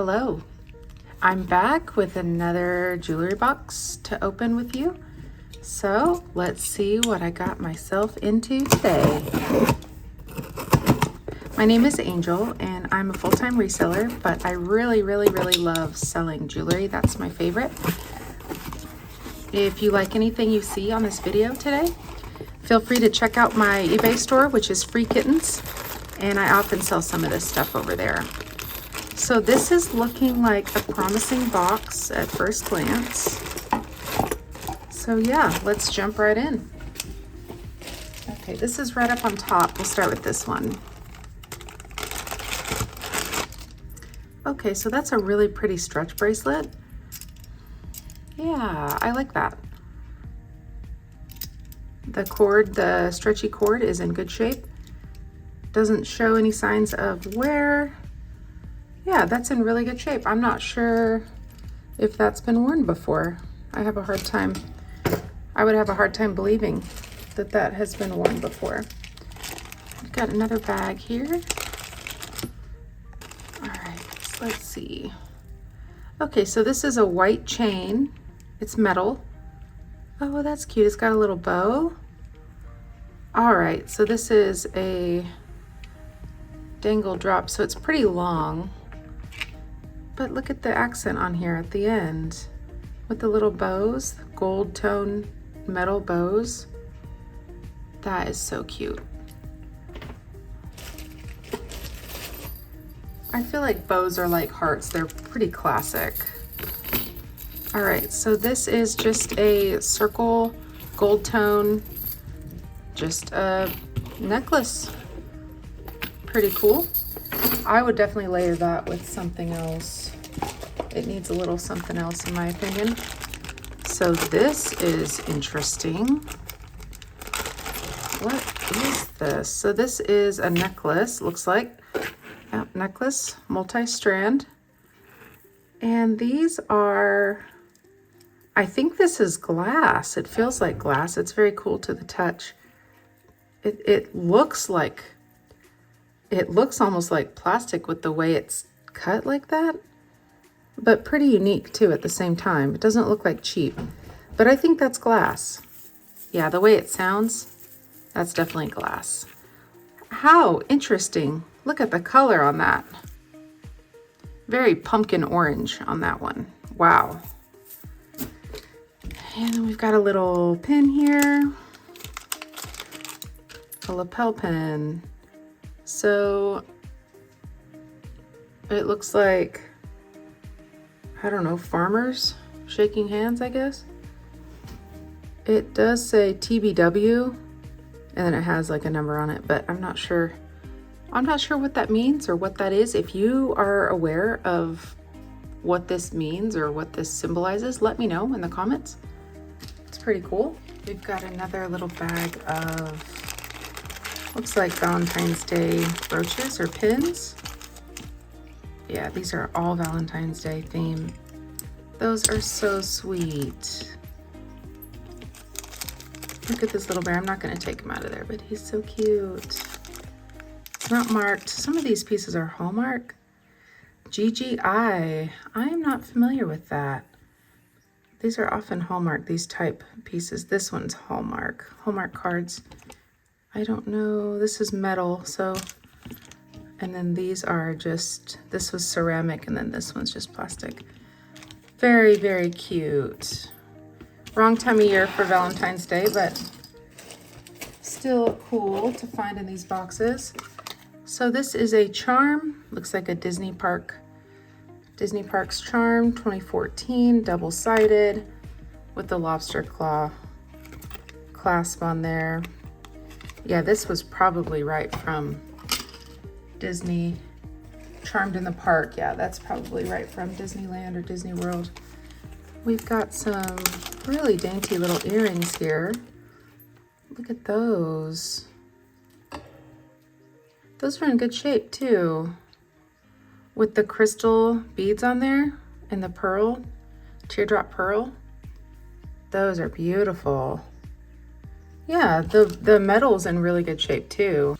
Hello, I'm back with another jewelry box to open with you. So let's see what I got myself into today. My name is Angel and I'm a full-time reseller, but I really love selling jewelry. That's my favorite. If you like anything you see on this video today, feel free to check out my eBay store, which is Free Kittens, and I often sell some of this stuff over there. So this is looking like a promising box at first glance. So yeah, let's jump right in. Okay, this is right up on top. We'll start with this one. Okay, so that's a really pretty stretch bracelet. Yeah, I like that. The cord, the stretchy cord is in good shape. Doesn't show any signs of wear. Yeah, that's in really good shape. I'm not sure if that's been worn before. I would have a hard time believing that that has been worn before. I've got another bag here. All right, let's see. Okay, so this is a white chain. It's metal. Oh, that's cute. It's got a little bow. All right, so this is a dangle drop, so it's pretty long. But look at the accent on here at the end with the little bows, gold tone metal bows. That is so cute. I feel like bows are like hearts. They're pretty classic. All right, so this is just a circle gold tone, just a necklace. Pretty cool. I would definitely layer that with something else. It needs a little something else in my opinion. So this is interesting. What is this? So this is a necklace, looks like. Yeah, necklace, multi-strand. And these are, I think this is glass. It feels like glass. It's very cool to the touch. It looks almost like plastic with the way it's cut like that, but pretty unique too at the same time. It doesn't look like cheap, but I think that's glass. Yeah, the way it sounds, that's definitely glass. How interesting. Look at the color on that. Very pumpkin orange on that one. Wow. And then we've got a little pin here, a lapel pin. So it looks like, I don't know, farmers shaking hands, I guess. It does say TBW, and then it has like a number on it, but I'm not sure. I'm not sure what that means or what that is. If you are aware of what this means or what this symbolizes, let me know in the comments. It's pretty cool. We've got another little bag of, looks like Valentine's Day brooches or pins. Yeah, these are all Valentine's Day theme. Those are so sweet. Look at this little bear. I'm not going to take him out of there, but he's so cute. It's not marked. Some of these pieces are Hallmark. GGI. I am not familiar with that. These are often Hallmark, these type pieces. This one's Hallmark. Hallmark cards. I don't know. This is metal, so. And then these are just, this was ceramic, and then this one's just plastic. Very cute. Wrong time of year for Valentine's Day, but still cool to find in these boxes. So this is a charm, looks like a Disney Parks charm, 2014, double-sided with the lobster claw clasp on there. Yeah, this was probably right from Disney, Charmed in the Park. Yeah, that's probably right from Disneyland or Disney World. We've got some really dainty little earrings here. Look at those. Those are in good shape too, with the crystal beads on there and the pearl, teardrop pearl. Those are beautiful. Yeah, the metal's in really good shape too.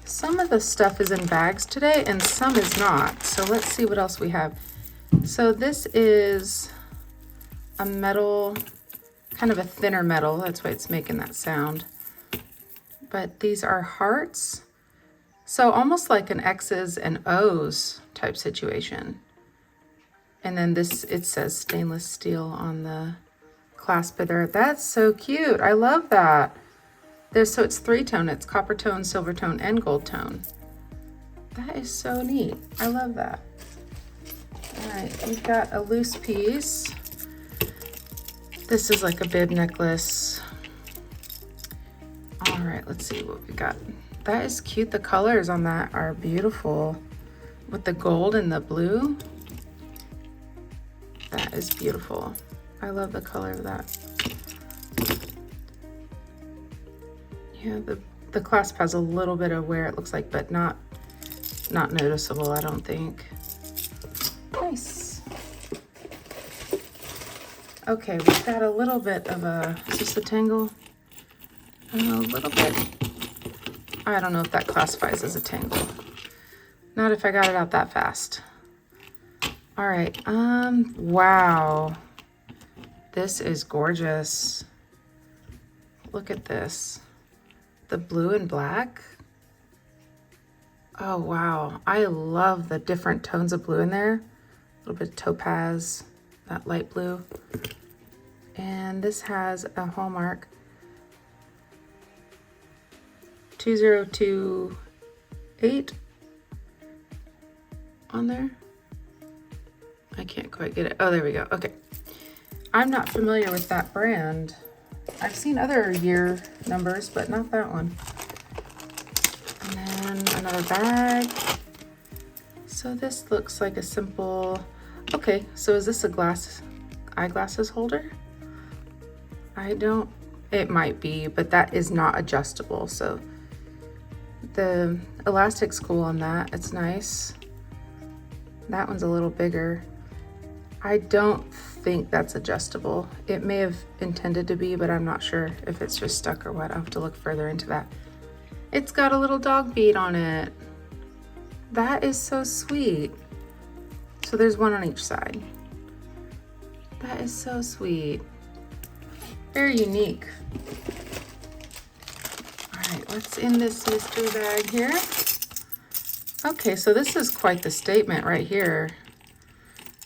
Some of the stuff is in bags today and some is not. So let's see what else we have. So this is a metal, kind of a thinner metal. That's why it's making that sound. But these are hearts. So almost like an X's and O's type situation. And then this, it says stainless steel on the clasp there. That's so cute. I love that. So it's 3-tone. It's copper tone, silver tone, and gold tone. That is so neat. I love that. All right, we've got a loose piece. This is like a bib necklace. All right, let's see what we got. That is cute. The colors on that are beautiful with the gold and the blue. That is beautiful. I love the color of that. Yeah, the clasp has a little bit of wear, it looks like, but not noticeable, I don't think. Nice. Okay, we've got a little bit of is this a tangle? A little bit. I don't know if that classifies as a tangle. Not if I got it out that fast. All right, wow. This is gorgeous. Look at this. The blue and black. Oh, wow. I love the different tones of blue in there. A little bit of topaz, that light blue. And this has a hallmark. 2028 on there. I can't quite get it. Oh, there we go. Okay. I'm not familiar with that brand. I've seen other year numbers, but not that one. And then another bag. So this looks like a simple, okay, so is this a eyeglasses holder? It might be, but that is not adjustable. So the elastic's cool on that. It's nice. That one's a little bigger. I don't think that's adjustable. It may have intended to be, but I'm not sure if it's just stuck or what. I'll have to look further into that. It's got a little dog bead on it. That is so sweet. So there's one on each side. That is so sweet. Very unique. All right, what's in this mystery bag here? Okay, so this is quite the statement right here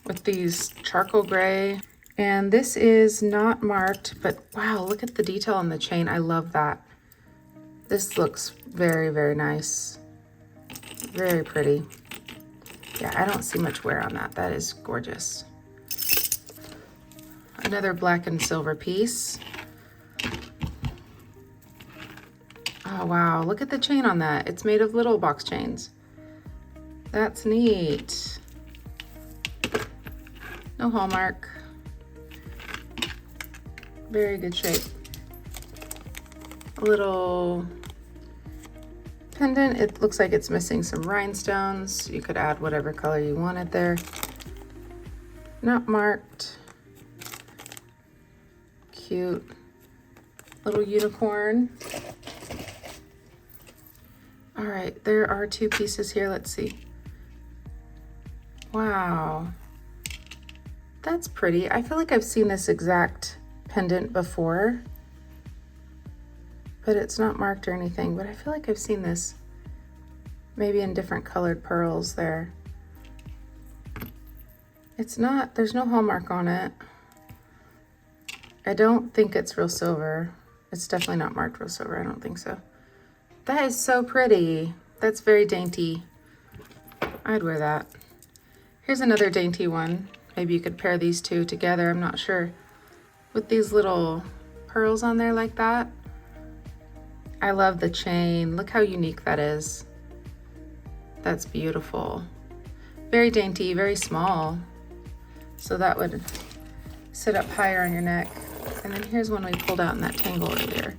with these charcoal gray. And this is not marked, but wow, look at the detail on the chain. I love that. This looks very, very nice. Very pretty. Yeah, I don't see much wear on that. That is gorgeous. Another black and silver piece. Oh, wow. Look at the chain on that. It's made of little box chains. That's neat. No hallmark. Very good shape. A little pendant. It looks like it's missing some rhinestones. You could add whatever color you wanted there. Not marked. Cute. Little unicorn. All right, there are two pieces here. Let's see. Wow. That's pretty. I feel like I've seen this exact pendant before, but it's not marked or anything, but I feel like I've seen this maybe in different colored pearls there. It's not, there's no hallmark on it. I don't think it's real silver. It's definitely not marked real silver. I don't think so. That is so pretty. That's very dainty. I'd wear that. Here's another dainty one. Maybe you could pair these two together. I'm not sure. With these little pearls on there like that. I love the chain. Look how unique that is. That's beautiful. Very dainty, very small. So that would sit up higher on your neck. And then here's one we pulled out in that tangle earlier.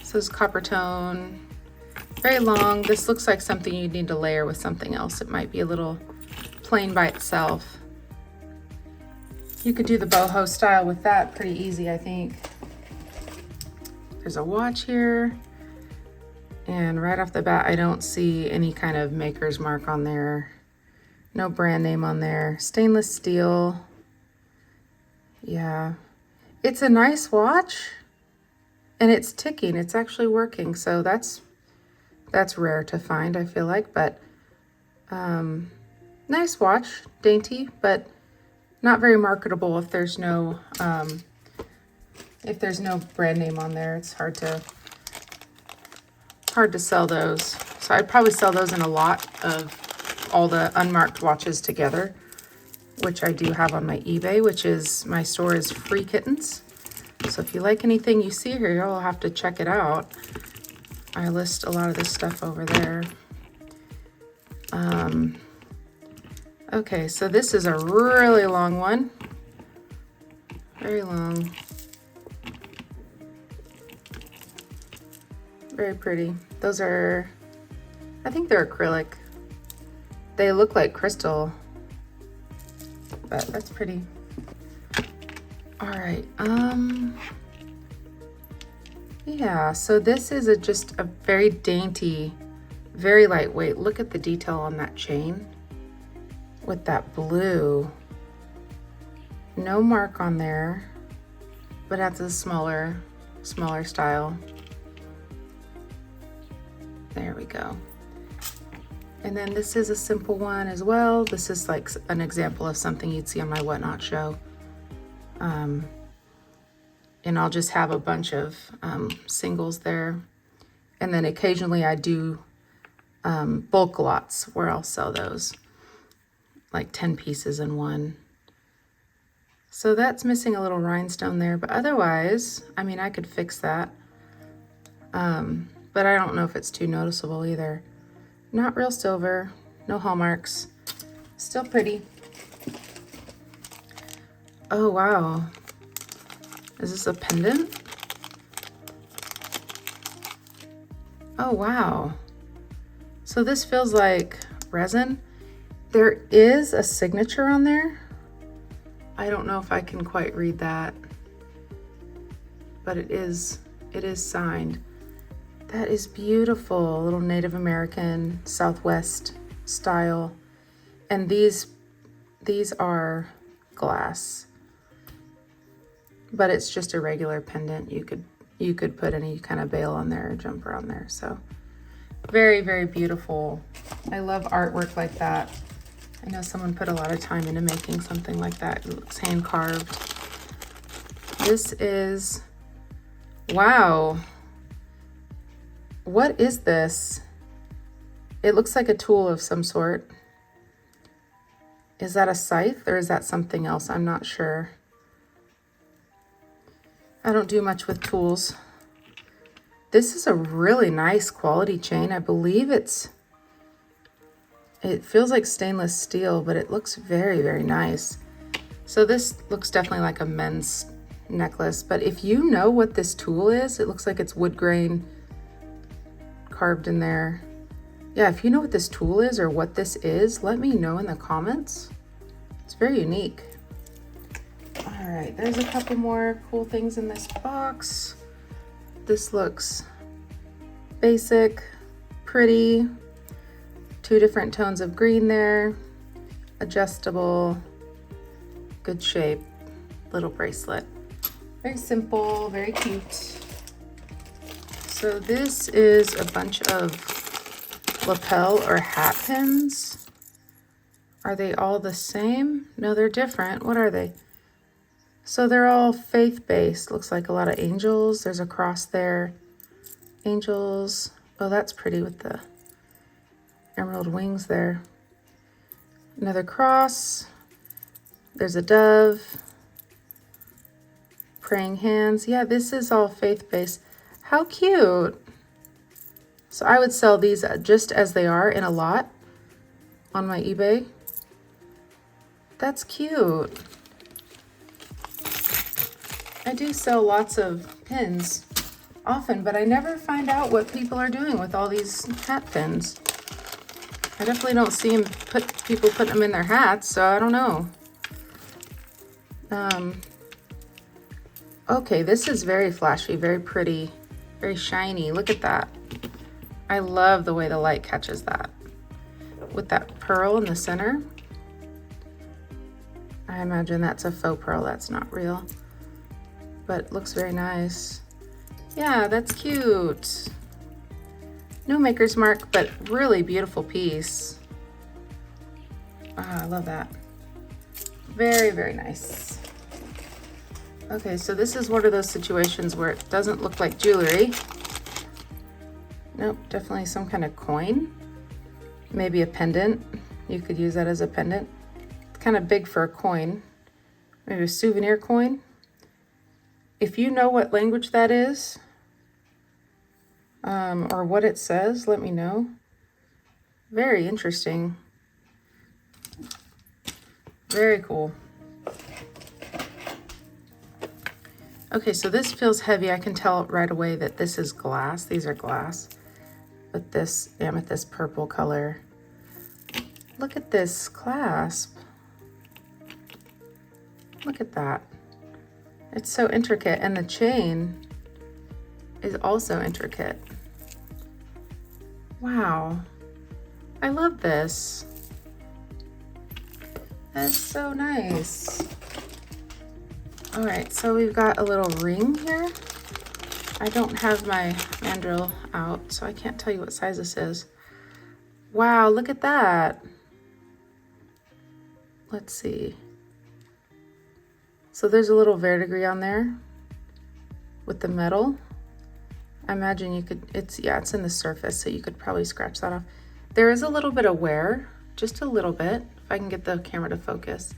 So it's copper tone, very long. This looks like something you'd need to layer with something else. It might be a little plain by itself. You could do the boho style with that pretty easy, I think. There's a watch here. And right off the bat, I don't see any kind of maker's mark on there. No brand name on there. Stainless steel. Yeah. It's a nice watch. And it's ticking. It's actually working. So that's rare to find, I feel like. But nice watch. Dainty, but not very marketable if there's no brand name on there. It's hard to sell those. So I'd probably sell those in a lot of all the unmarked watches together, which I do have on my eBay, which is, my store is Free Kittens. So if you like anything you see here, you'll have to check it out. I list a lot of this stuff over there. Okay, so this is a really long one. Very long. Very pretty. Those are, I think they're acrylic. They look like crystal, but that's pretty. All right, yeah, so this is just a very dainty, very lightweight. Look at the detail on that chain with that blue. No mark on there, but that's a smaller style. There we go. And then this is a simple one as well. This is like an example of something you'd see on my Whatnot show. And I'll just have a bunch of singles there. And then occasionally I do bulk lots where I'll sell those, like 10 pieces in one. So that's missing a little rhinestone there, but otherwise, I mean, I could fix that. But I don't know if it's too noticeable either. Not real silver, no hallmarks, still pretty. Oh, wow. Is this a pendant? Oh, wow. So this feels like resin. There is a signature on there. I don't know if I can quite read that, but it is signed. That is beautiful. A little Native American Southwest style. And these are glass, but it's just a regular pendant. You could put any kind of bail on there or jumper on there. So very, very beautiful. I love artwork like that. I know someone put a lot of time into making something like that. It looks hand carved. This is, wow. What is this? It looks like a tool of some sort. Is that a scythe or is that something else? I'm not sure. I don't do much with tools. This is a really nice quality chain. I believe it feels like stainless steel, but it looks very, very nice. So this looks definitely like a men's necklace, but if you know what this tool is, it looks like it's wood grain carved in there. Yeah, if you know what this tool is or what this is, let me know in the comments. It's very unique. All right, there's a couple more cool things in this box. This looks basic, pretty. 2 different tones of green there. Adjustable, good shape, little bracelet. Very simple, very cute. So this is a bunch of lapel or hat pins. Are they all the same? No, they're different. What are they? So they're all faith-based. Looks like a lot of angels. There's a cross there. Angels. Oh, that's pretty with the emerald wings there. Another cross. There's a dove. Praying hands. Yeah, this is all faith-based. How cute. So I would sell these just as they are in a lot on my eBay. That's cute. I do sell lots of pins often, but I never find out what people are doing with all these hat pins. I definitely don't see people putting them in their hats, so I don't know. Okay, this is very flashy, very pretty, very shiny. Look at that. I love the way the light catches that. With that pearl in the center. I imagine that's a faux pearl, that's not real. But it looks very nice. Yeah, that's cute. No maker's mark, but really beautiful piece. Ah, I love that. Very, very nice. Okay, so this is one of those situations where it doesn't look like jewelry. Nope, definitely some kind of coin. Maybe a pendant. You could use that as a pendant. It's kind of big for a coin. Maybe a souvenir coin. If you know what language that is, or what it says, let me know. Very interesting. Very cool. Okay, so this feels heavy. I can tell right away that this is glass. These are glass. But this amethyst purple color. Look at this clasp. Look at that. It's so intricate, and the chain is also intricate. Wow. I love this. That's so nice. All right, so we've got a little ring here. I don't have my mandrel out, so I can't tell you what size this is. Wow, look at that. Let's see. So there's a little verdigris on there with the metal. I imagine you could, it's in the surface, so you could probably scratch that off. There is a little bit of wear, just a little bit, if I can get the camera to focus.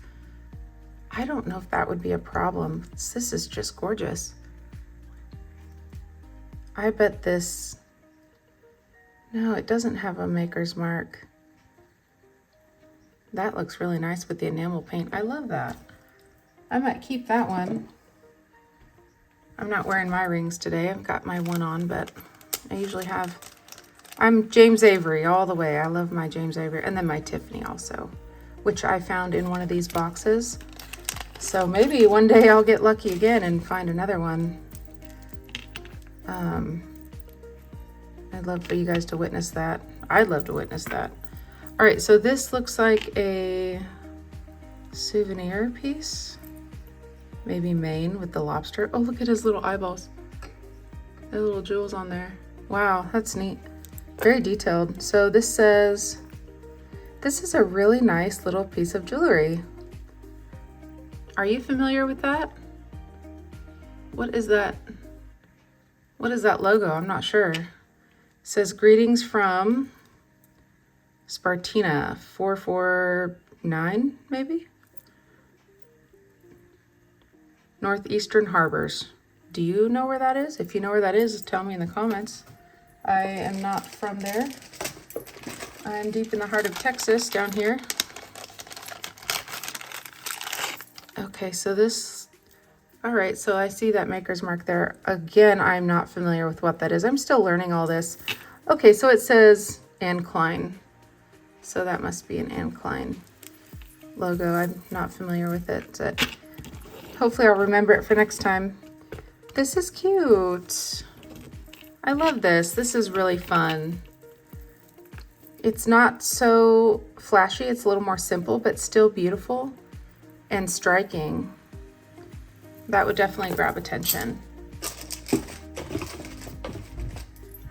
I don't know if that would be a problem. This is just gorgeous. I bet this, no, it doesn't have a maker's mark. That looks really nice with the enamel paint. I love that. I might keep that one. I'm not wearing my rings today. I've got my one on, but I usually have. I'm James Avery all the way. I love my James Avery, and then my Tiffany also, which I found in one of these boxes. So maybe one day I'll get lucky again and find another one. I'd love for you guys to witness that. I'd love to witness that. All right, so this looks like a souvenir piece. Maybe Maine with the lobster. Oh, look at his little eyeballs. The little jewels on there. Wow, that's neat. Very detailed. So this says, this is a really nice little piece of jewelry. Are you familiar with that? What is that? What is that logo? I'm not sure. It says greetings from Spartina 449, maybe? Northeastern Harbors. Do you know where that is? If you know where that is, tell me in the comments. I am not from there. I'm deep in the heart of Texas down here. Okay, so this, all right, so I see that maker's mark there. Again, I'm not familiar with what that is. I'm still learning all this. Okay, so it says Anne Klein. So that must be an Anne Klein logo. I'm not familiar with it. But hopefully I'll remember it for next time. This is cute. I love this. This is really fun. It's not so flashy. It's a little more simple, but still beautiful and striking. That would definitely grab attention.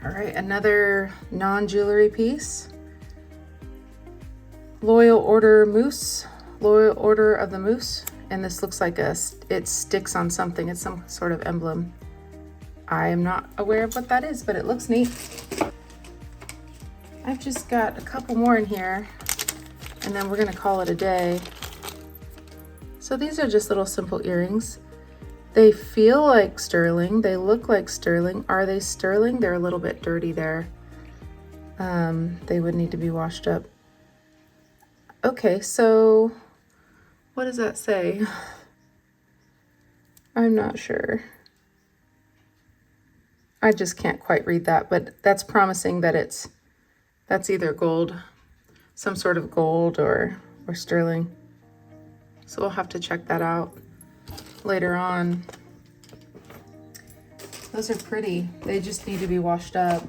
All right, another non-jewelry piece. Loyal Order Moose, Loyal Order of the Moose. And this looks like it sticks on something. It's some sort of emblem. I am not aware of what that is, but it looks neat. I've just got a couple more in here, and then we're gonna call it a day. So these are just little simple earrings. They feel like sterling. They look like sterling. Are they sterling? They're a little bit dirty there. They would need to be washed up. Okay, so what does that say? I'm not sure. I just can't quite read that, but that's promising that that's either gold, some sort of gold or sterling. So we'll have to check that out later on. Those are pretty. They just need to be washed up.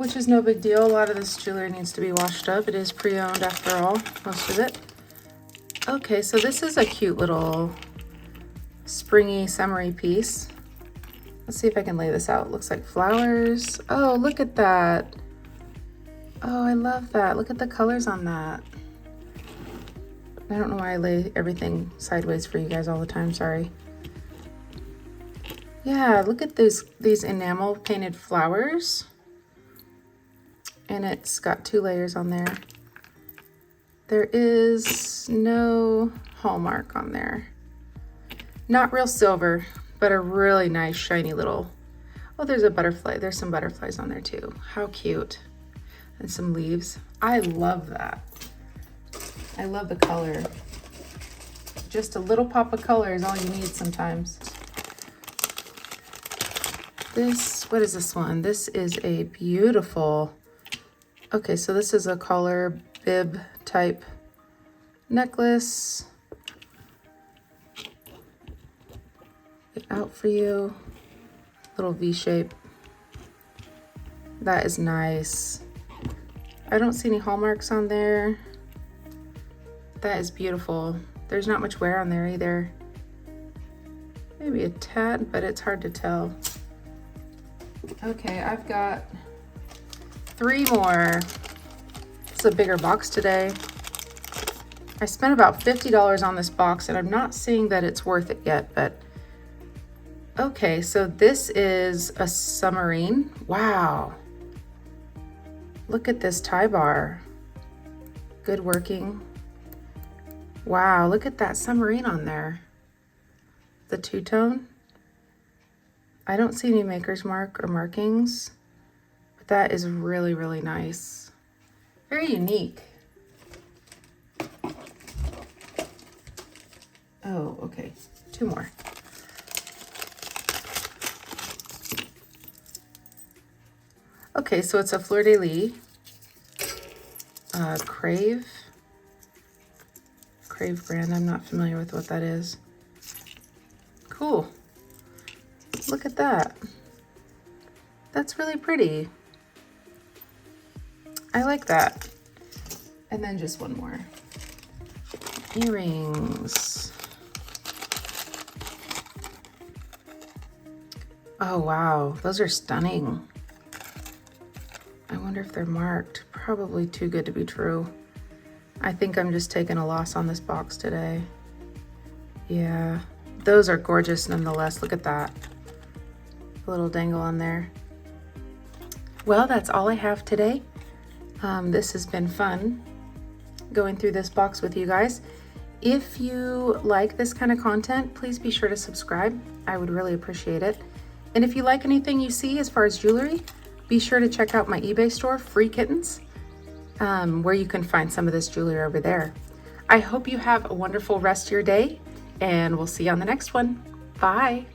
which is no big deal. A lot of this jewelry needs to be washed up. It is pre-owned after all, most of it. Okay, so this is a cute little springy, summery piece. Let's see if I can lay this out. It looks like flowers. Oh, look at that. Oh, I love that. Look at the colors on that. I don't know why I lay everything sideways for you guys all the time, sorry. Yeah, look at these enamel painted flowers. And it's got 2 layers on there. There is no hallmark on there. Not real silver, but a really nice shiny little, oh, there's a butterfly. There's some butterflies on there too. How cute. And some leaves. I love that. I love the color. Just a little pop of color is all you need sometimes. This, what is this one? This is a beautiful, okay, so this is a collar bib type necklace. Get out for you. Little V shape. That is nice. I don't see any hallmarks on there. That is beautiful. There's not much wear on there either. Maybe a tad, but it's hard to tell. Okay, I've got 3 more. It's a bigger box today. I spent about $50 on this box and I'm not seeing that it's worth it yet, but okay, so this is a submarine. Wow. Look at this tie bar. Good working. Wow, look at that submarine on there. The 2-tone. I don't see any maker's mark or markings, but that is really, really nice. Very unique. Oh, okay, 2 more. Okay, so it's a fleur-de-lis, Crave brand. I'm not familiar with what that is. Cool. Look at that. That's really pretty. I like that. And then just 1 more. Earrings. Oh, wow. Those are stunning. I wonder if they're marked. Probably too good to be true. I think I'm just taking a loss on this box today. Yeah, those are gorgeous nonetheless. Look at that. A little dangle on there. Well, that's all I have today. This has been fun going through this box with you guys. If you like this kind of content, please be sure to subscribe. I would really appreciate it. And if you like anything you see as far as jewelry, be sure to check out my eBay store, Free Kittens, where you can find some of this jewelry over there. I hope you have a wonderful rest of your day, and we'll see you on the next one. Bye.